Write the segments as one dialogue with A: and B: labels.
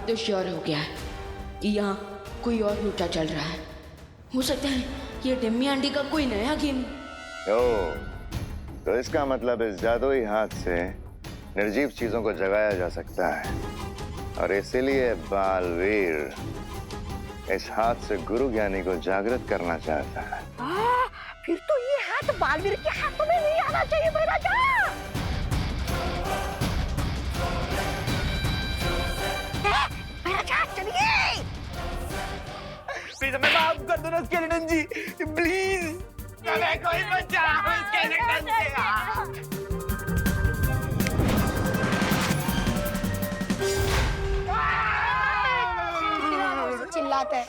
A: अब तो श्योर हो गया है कि यहाँ कोई और लूटा चल रहा है। हो सकता है ये डिम्मी आंटी का कोई नया गेम।
B: तो इसका मतलब इस जादुई हाथ से निर्जीव चीजों को जगाया जा सकता है, और इसीलिए बालवीर इस हाथ से गुरु ज्ञानी को जागृत करना चाहता है।
C: फिर तो ये हाथ बालवीर के हाथों में नहीं आना चाहिए भैराजा। भैराजा चलिए।
D: प्लीज हमें माफ कर दो ना स्केलेटन जी, प्लीज हमें कोई बचाओ स्केलेटन से।
C: चिल्लाते हैं।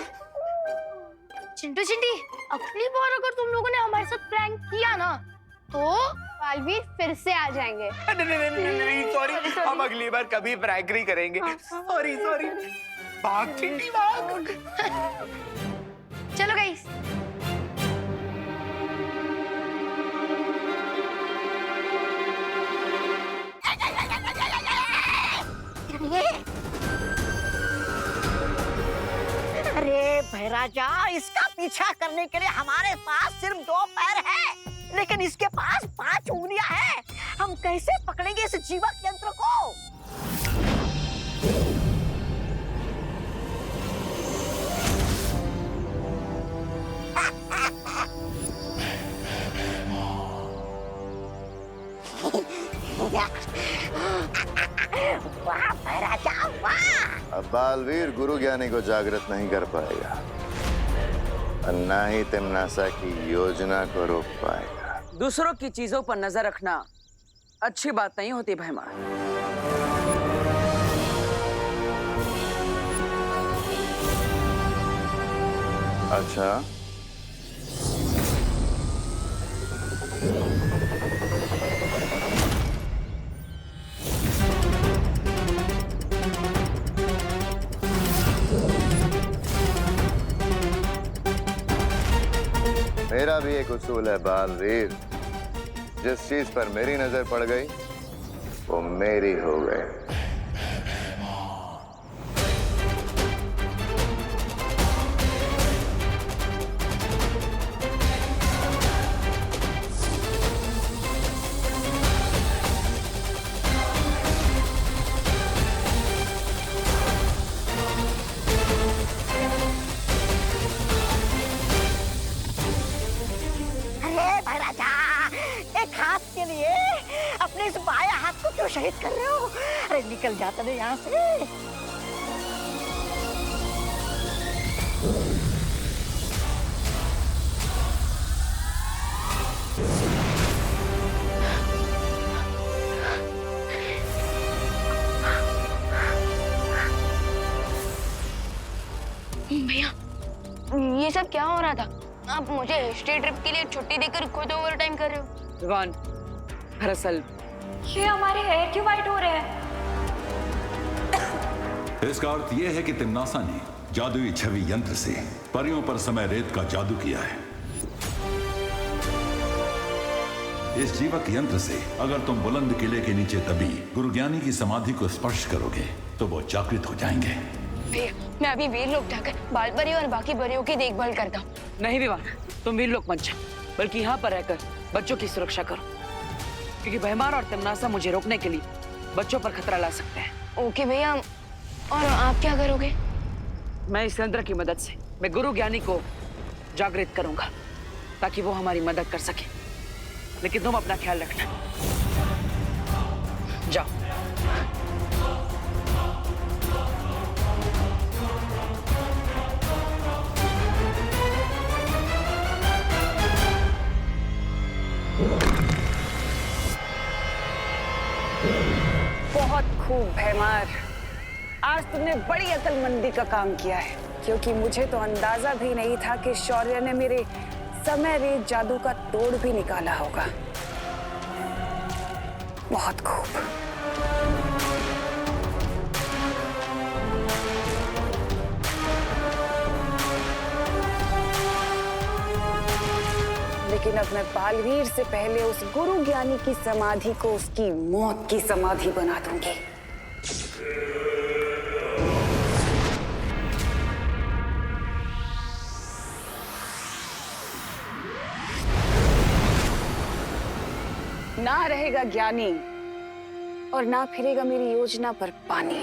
E: चिंटू चिंटी, अगली बार अगर तुम लोगों ने हमारे साथ प्रैंक किया ना तो बालवीर फिर से आ जाएंगे।
D: नहीं सॉरी, हम अगली बार कभी प्रैंक नहीं करेंगे। Sorry sorry. भाग चिंटी भाग।
E: चलो गाइस।
C: अरे भैराजा, इसका पीछा करने के लिए हमारे पास सिर्फ 2 पैर है, लेकिन इसके पास 5 उंगलियां हैं। हम कैसे पकड़ेंगे इस जीवक यंत्र को? वाह भैराजा वाह।
B: अब बालवीर गुरु ज्ञानी को जागृत नहीं कर पाएगा, और ना ही तिम्नासा की योजना को रोक पाएगा।
F: दूसरों की चीजों पर नजर रखना अच्छी बात नहीं होती भैमा।
B: अच्छा, मेरा भी एक उसूल है बालवीर, जिस चीज पर मेरी नजर पड़ गई वो मेरी हो गई।
C: अपने इस बाएं हाथ को क्यों शहीद कर रहे हो? अरे निकल जाता नहीं यहाँ से।
E: भैया, ये सब क्या हो रहा था? आप मुझे हिस्ट्री ट्रिप के लिए छुट्टी देकर खुद ओवर टाइम कर रहे हो।
F: भगवान, दरअसल
G: ये हमारे हेयर क्यों वाइट हो रहे हैं?
H: इसका अर्थ यह है कि तिम्नासा ने जादुई छवि यंत्र से परियों पर समय रेत का जादू किया है। इस जीवक यंत्र से अगर तुम बुलंद किले के नीचे दबी गुरुज्ञानी की समाधि को स्पर्श करोगे तो वो जागृत हो जाएंगे।
E: भैया, मैं अभी वीर लोक जाकर बालपरी और बाकी परियों की देखभाल करता हूँ।
F: नहीं विवान, तुम वीर लोक मत जाओ, बल्कि यहाँ पर रहकर बच्चों की सुरक्षा करो, क्योंकि भैमार और तिम्नासा मुझे रोकने के लिए बच्चों पर खतरा ला सकते हैं।
E: ओके भैया, और आप क्या करोगे?
F: मैं इस यंत्र की मदद से मैं गुरु ज्ञानी को जागृत करूंगा ताकि वो हमारी मदद कर सके, लेकिन तुम अपना ख्याल रखना। जाओ।
I: बहुत खूब भैमार, आज तुमने बड़ी अक्लमंदी का काम किया है, क्योंकि मुझे तो अंदाजा भी नहीं था कि शौर्य ने मेरे समय रेत जादू का तोड़ भी निकाला होगा। बहुत खूब। लेकिन अब मैं बालवीर से पहले उस गुरु ज्ञानी की समाधि को उसकी मौत की समाधि बना दूंगी। ना रहेगा ज्ञानी और ना फिरेगा मेरी योजना पर पानी।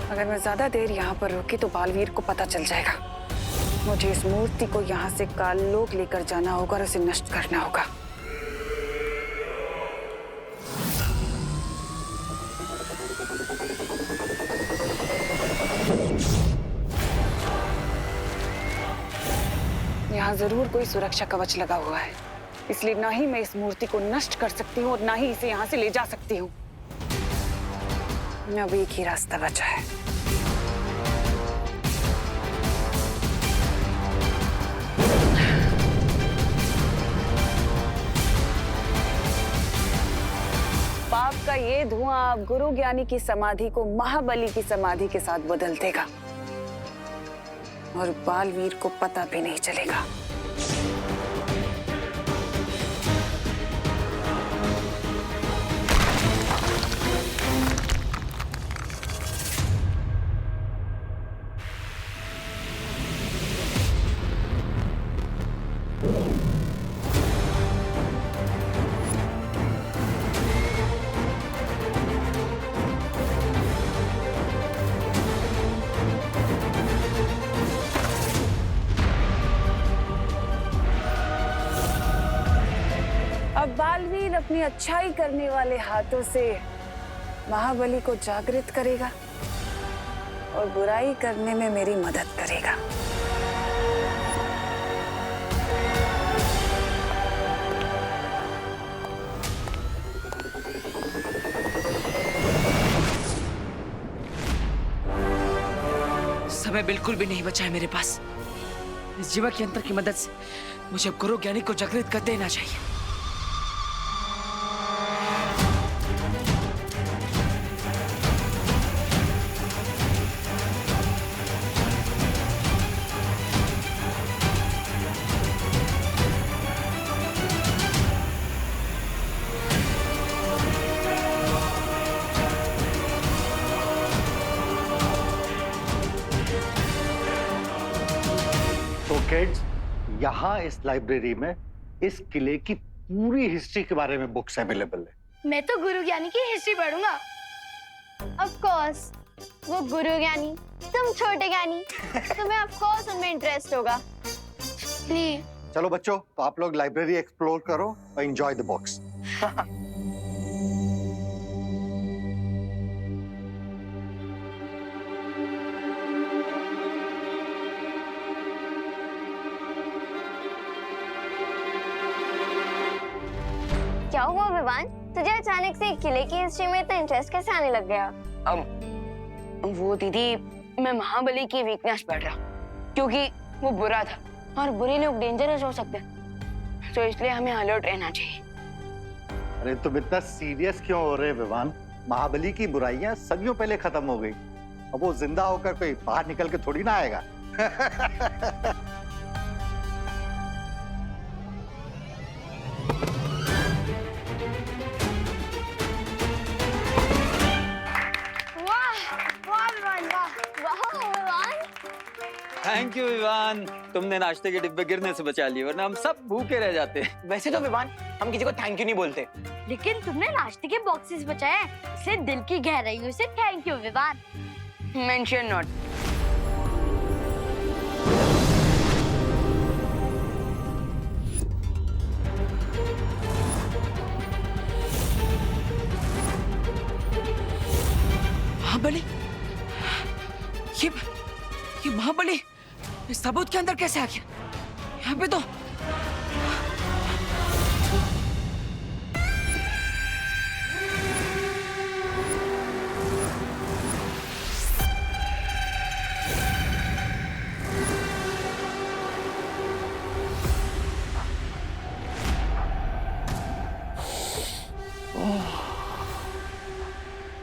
I: अगर मैं ज्यादा देर यहाँ पर रुकी तो बालवीर को पता चल जाएगा। मुझे इस मूर्ति को यहाँ से काललोक लेकर जाना होगा और उसे नष्ट करना होगा। यहाँ जरूर कोई सुरक्षा कवच लगा हुआ है, इसलिए ना ही मैं इस मूर्ति को नष्ट कर सकती हूँ और ना ही इसे यहाँ से ले जा सकती हूँ। अब एक ही रास्ता बचा है। पाप का ये धुआं अब गुरु ज्ञानी की समाधि को महाबली की समाधि के साथ बदल देगा और बालवीर को पता भी नहीं चलेगा। अब बालवीर अपनी अच्छाई करने वाले हाथों से महाबली को जागृत करेगा और बुराई करने में मेरी मदद करेगा।
F: समय बिल्कुल भी नहीं बचा है मेरे पास। इस जीवा के यंत्र की मदद से मुझे गुरु ज्ञानी को जागृत कर देना चाहिए।
J: तो किड्स, यहाँ इस लाइब्रेरी में इस किले की पूरी हिस्ट्री के बारे में बुक्स अवेलेबल है।
E: मैं तो गुरु ज्ञानी की हिस्ट्री पढ़ूंगा। ऑफ कोर्स, वो गुरु ज्ञानी, तुम छोटे ज्ञानी, तुम्हें ऑफ कोर्स उनमें इंटरेस्ट होगा। प्लीज।
J: चलो बच्चों, तो आप लोग लाइब्रेरी एक्सप्लोर करो और एंजॉय द बुक्स।
G: क्या हुआ विवान? तुझे अचानक से किले की हिस्ट्री में इतना इंटरेस्ट कैसे आने लग गया?
F: वो दीदी, मैं महाबली की वीकनेस पढ़ रहा क्योंकि वो बुरा था और बुरे लोग डेंजरस हो सकते हैं, तो इसलिए हमें अलर्ट रहना चाहिए।
J: अरे तुम इतना सीरियस क्यों हो रहे विवान? महाबली की बुराइयां सदियों पहले खत्म हो गई। अब वो जिंदा होकर कोई बाहर निकल के थोड़ी ना आएगा।
K: थैंक यू विवान, तुमने नाश्ते के डिब्बे गिरने से बचा लिए, वरना हम सब भूखे रह जाते।
D: वैसे तो विवान, हम किसी को थैंक यू नहीं बोलते,
E: लेकिन तुमने नाश्ते के बॉक्सेस बचाए, इसलिए दिल की गहराइयों से thank you Vivaan.
F: Mention not. Mahabali, ये महाबली इस ताबूत के अंदर कैसे आ गया? यहाँ पे तो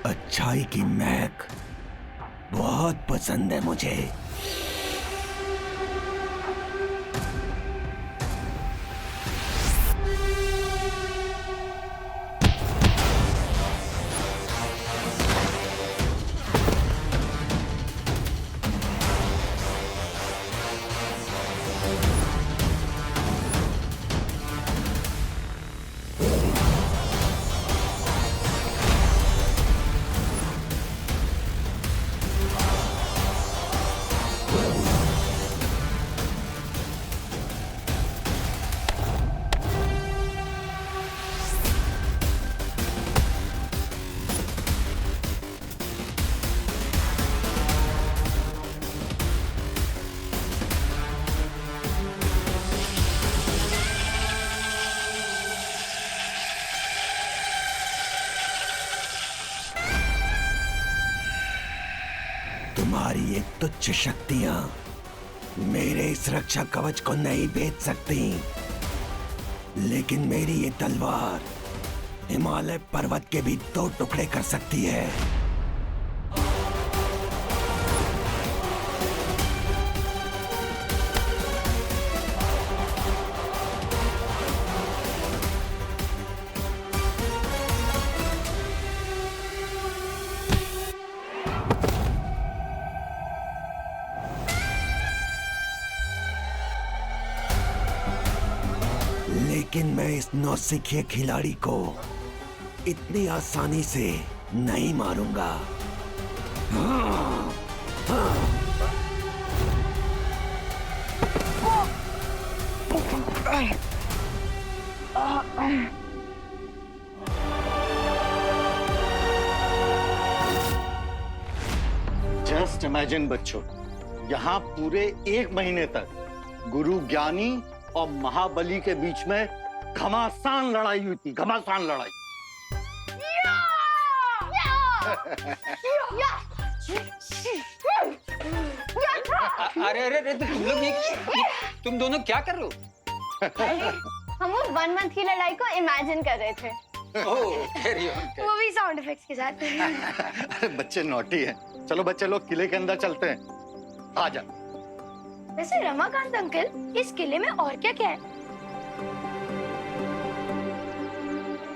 L: अच्छाई की महक बहुत पसंद है मुझे। तुम्हारी ये तुच्छ शक्तियां मेरे इस रक्षा कवच को नहीं भेद सकती, लेकिन मेरी ये तलवार हिमालय पर्वत के भी 2 टुकड़े कर सकती है। लेकिन मैं इस नौसिखिए खिलाड़ी को इतनी आसानी से नहीं मारूंगा।
J: जस्ट इमेजिन बच्चों, यहाँ पूरे 1 महीने तक गुरु ज्ञानी और महाबली के बीच में घमासान लड़ाई हुई थी, घमासान लड़ाई।
K: अरे अरे अरे, तुम लोग तुम दोनों क्या कर रहे हो?
E: हम वो 1 मंथ की लड़ाई को इमेजिन कर रहे थे।
K: वो
E: भी साउंड इफेक्ट्स के साथ।
J: अरे बच्चे नॉटी हैं। चलो बच्चे लोग किले के अंदर चलते हैं। आ जा।
E: वैसे रमाकांत अंकल, इस किले में और क्या क्या है?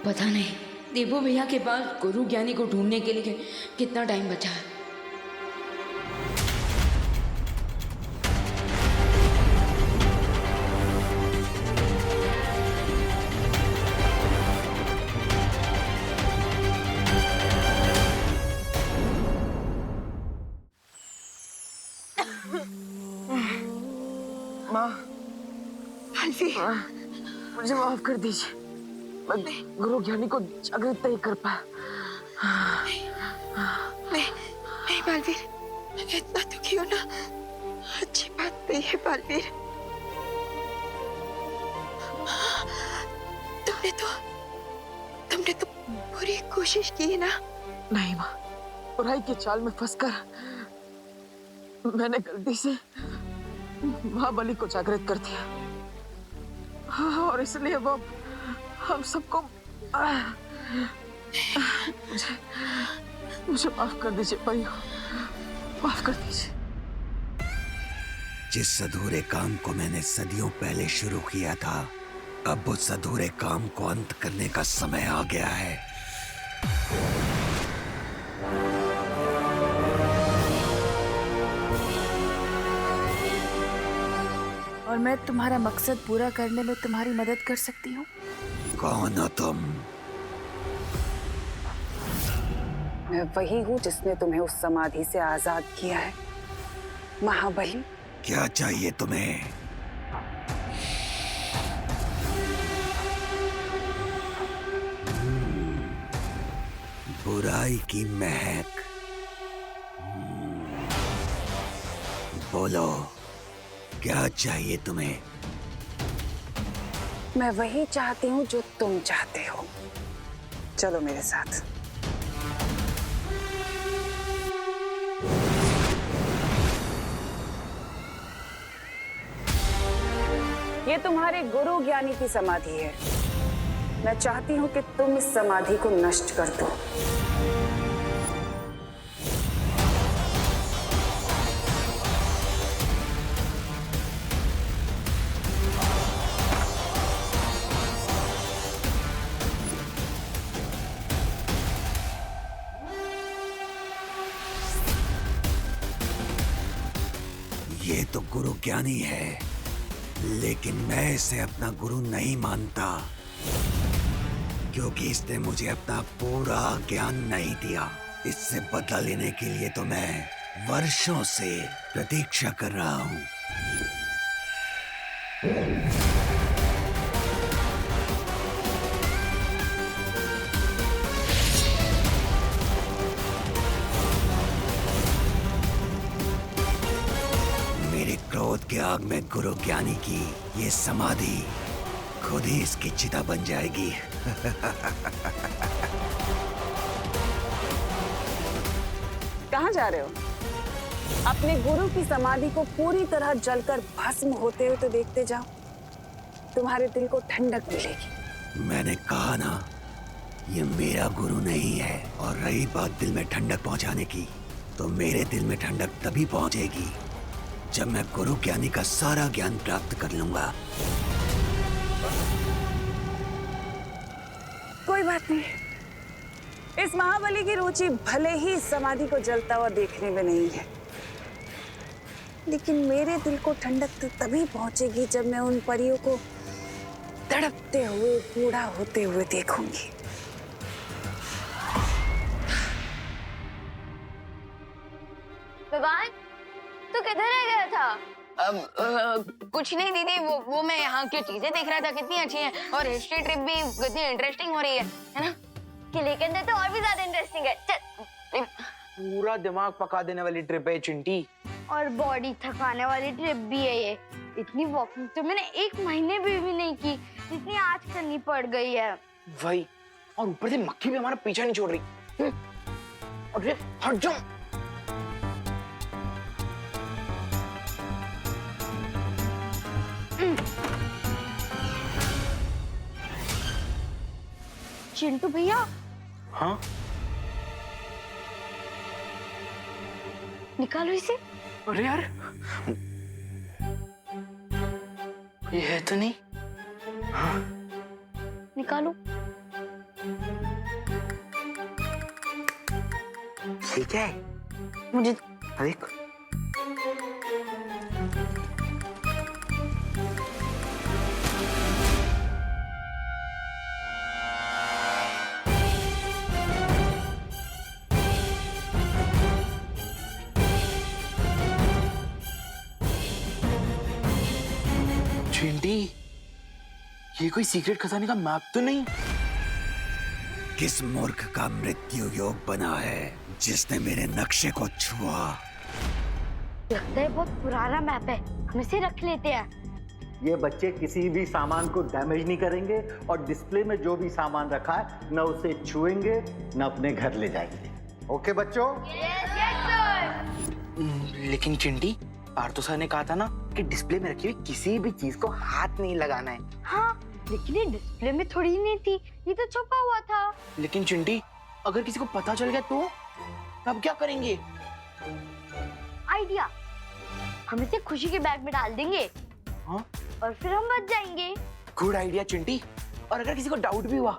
A: पता नहीं देवू भैया के पास गुरु ज्ञानी को ढूंढने के लिए कितना टाइम बचा है।
M: मुझे माफ कर दीजिए, मैं गुरु ज्ञानी को जागृत नहीं कर पाया।
N: नहीं बालवीर, इतना दुखी होना अच्छी बात नहीं है बालवीर। तुमने तो पूरी कोशिश की ना।
M: नहीं माँ, बुराई की चाल में फंसकर मैंने गलती से महाबली को जागृत कर दिया, और इसलिए वो हम सबको मुझे माफ कर दीजिए भाइयों, माफ कर दीजिए।
L: जिस अधूरे काम को मैंने सदियों पहले शुरू किया था, अब उस अधूरे काम को अंत करने का समय आ गया है।
I: और मैं तुम्हारा मकसद पूरा करने में तुम्हारी मदद कर सकती हूँ।
L: कौन हो तुम?
I: मैं वही हूँ जिसने तुम्हें उस समाधि से आजाद किया है, महाबली।
L: क्या चाहिए तुम्हें? बुराई की महक। बोलो, क्या चाहिए तुम्हें?
I: मैं वही चाहती हूँ जो तुम चाहते हो। चलो मेरे साथ। ये तुम्हारे गुरु ज्ञानी की समाधि है। मैं चाहती हूँ कि तुम इस समाधि को नष्ट कर दो।
L: ये तो गुरु ज्ञानी है, लेकिन मैं इसे अपना गुरु नहीं मानता, क्योंकि इसने मुझे अपना पूरा ज्ञान नहीं दिया। इससे बदला लेने के लिए तो मैं वर्षों से प्रतीक्षा कर रहा हूँ। मेरे क्रोध के आग में गुरु ज्ञानी की ये समाधि खुद ही इसकी चिता बन जाएगी।
I: कहाँ जा रहे हो? अपने गुरु की समाधि को पूरी तरह जलकर भस्म होते हुए तो देखते जाओ, तुम्हारे दिल को ठंडक मिलेगी।
L: मैंने कहा ना, ये मेरा गुरु नहीं है। और रही बात दिल में ठंडक पहुंचाने की, तो मेरे दिल में ठंडक तभी पहुंचेगी जब मैं गुरु ज्ञानी का सारा ज्ञान प्राप्त कर लूंगा।
I: कोई बात नहीं, इस महाबली की रुचि भले ही समाधि को जलता हुआ देखने में नहीं है, लेकिन मेरे दिल को ठंडक तो तभी पहुंचेगी जब मैं उन परियों को तड़पते हुए बूढ़ा होते हुए देखूंगी।
F: विवान, तू किधर रह गया था? कुछ नहीं दीदी, वो मैं यहाँ की चीजें देख रहा था, कितनी अच्छी हैं और हिस्ट्री ट्रिप भी कितनी इंटरेस्टिंग हो रही है ना?
G: किले के अंदर तो और भी ज्यादा इंटरेस्टिंग है। चल।
D: पूरा दिमाग पका देने वाली ट्रिप है चिंटी।
E: और बॉडी थकाने वाली ट्रिप भी है ये। इतनी वॉकिंग तो मैंने 1 महीने भी नहीं की, जितनी आज करनी पड़ गई है।
D: वही, और ऊपर से मक्खी भी हमारा पीछा नहीं छोड़ रही। अरे हट जाओ।
E: चिंटू भैया।
D: हाँ,
E: निकालो इसे।
D: अरे यार, ये है तो नहीं। हाँ।
E: निकालो।
D: ठीक है, मुझे देख। चिंटी, ये कोई सीक्रेट खजाने का मैप तो नहीं?
L: किस मूर्ख का मृत्यु योग बना है जिसने मेरे नक्शे को छुआ?
E: लगता है बहुत पुराना मैप है, हम इसे रख लेते हैं।
J: ये बच्चे किसी भी सामान को डैमेज नहीं करेंगे और डिस्प्ले में जो भी सामान रखा है न उसे छुएंगे न अपने घर ले जाएंगे। ओके बच्चों?
D: लेकिन चिंटी, पार्थो सर ने कहा था ना कि डिस्प्ले में रखी हुई किसी भी चीज को हाथ नहीं लगाना है।
E: हाँ, लेकिन ये डिस्प्ले में थोड़ी नहीं थी, ये तो छुपा हुआ था।
D: लेकिन चिंटी, अगर किसी को पता चल गया तो अब क्या करेंगे?
E: आइडिया, हम इसे खुशी के बैग में डाल देंगे।
D: हाँ?
E: और फिर हम बच जाएंगे।
D: Good idea Chinti. और अगर किसी को डाउट भी हुआ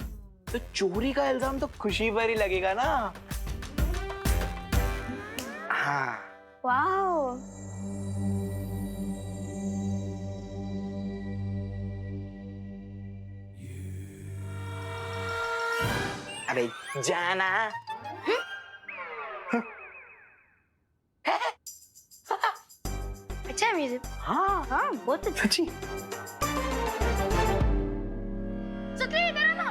D: तो चोरी का इल्जाम तो खुशी पर ही लगेगा ना। हाँ।
E: वाओ।
D: अरे जाना।
E: अच्छा है म्यूजिक।
D: हाँ
E: हाँ, बहुत
D: अच्छी।
E: चक्री इधर आना।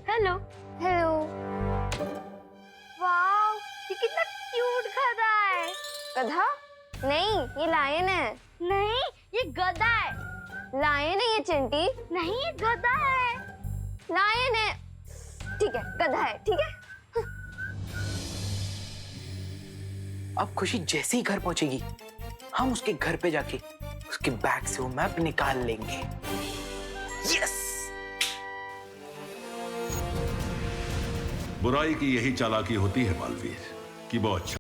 E: हेलो।
G: हेलो।
E: वाओ, ये कितना क्यूट गधा है।
G: गधा? नहीं, ये लायन है।
E: नहीं, ये गधा है।
G: लायन है ये चिंटी।
E: नहीं, ये गधा है।
G: लायन है। ठीक है, गधा है, ठीक है।
D: अब खुशी जैसे ही घर पहुंचेगी, हम उसके घर पे जाके उसके बैग से वो मैप निकाल लेंगे। यस!
H: बुराई की यही चालाकी होती है बालवीर, कि वो अच्छा